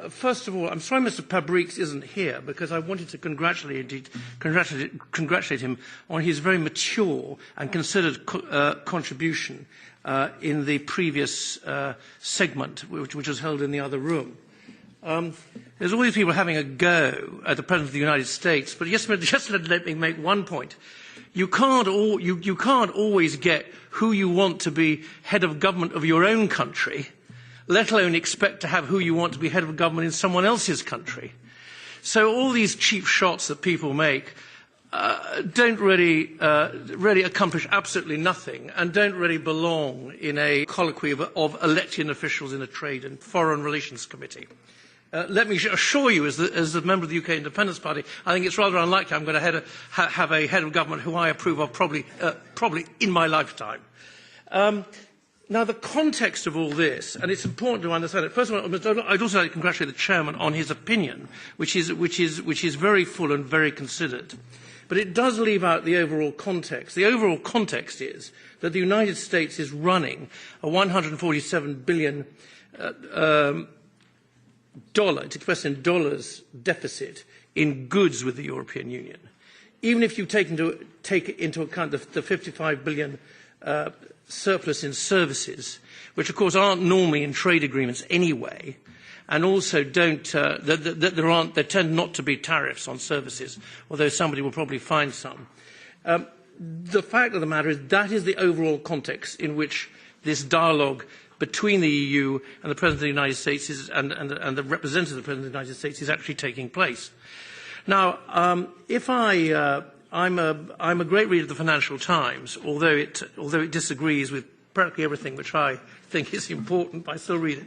First of all, I'm sorry Mr. Pabriks isn't here, because I wanted to congratulate him on his very mature and considered contribution in the previous segment, which was held in the other room. There's all these people having a go at the President of the United States, but just let me make one point. You can't always get who you want to be head of government of your own country, let alone expect to have who you want to be head of government in someone else's country. So all these cheap shots that people make don't really accomplish absolutely nothing, and don't really belong in a colloquy of elected officials in a trade and foreign relations committee. Let me assure you, as a member of the UK Independence Party, I think it's rather unlikely I'm going to have a head of government who I approve of probably in my lifetime. Now, the context of all this, and it's important to understand it. First of all, I'd also like to congratulate the chairman on his opinion, which is very full and very considered. But it does leave out the overall context. The overall context is that the United States is running a $147 billion expressed in dollars deficit in goods with the European Union. Even if you take into account the $55 billion surplus in services, which of course aren't normally in trade agreements anyway, and also there tend not to be tariffs on services, although somebody will probably find some. The fact of the matter is that is the overall context in which this dialogue between the EU and the President of the United States and the representative of the President of the United States is actually taking place. Now, I'm a great reader of the Financial Times, although it disagrees with practically everything which I think is important, but I still read it.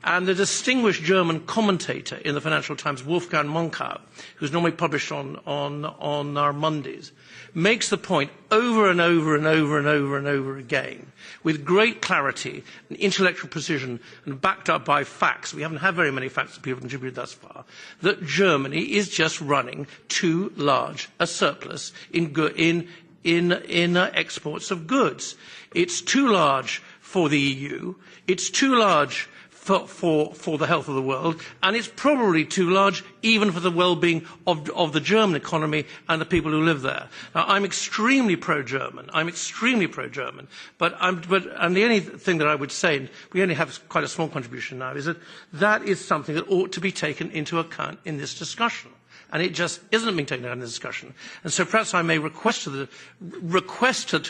And the distinguished German commentator in the Financial Times, Wolfgang Monkau, who's normally published on our Mondays, makes the point over and over and over and over and over again, with great clarity and intellectual precision and backed up by facts. We haven't had very many facts that people have contributed thus far, that Germany is just running too large a surplus in exports of goods. It's too large for the EU. It's too large for the health of the world, and it's probably too large even for the well-being of the German economy and the people who live there. Now, I'm extremely pro-German. But the only thing that I would say, and we only have quite a small contribution now, is that that is something that ought to be taken into account in this discussion. And it just isn't being taken into in this discussion. And so perhaps I may request to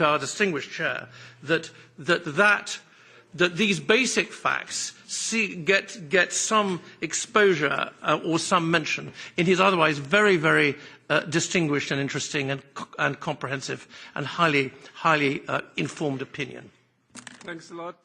our distinguished chair that these basic facts get some exposure or some mention in his otherwise very, very distinguished and interesting and comprehensive and highly informed opinion. Thanks a lot.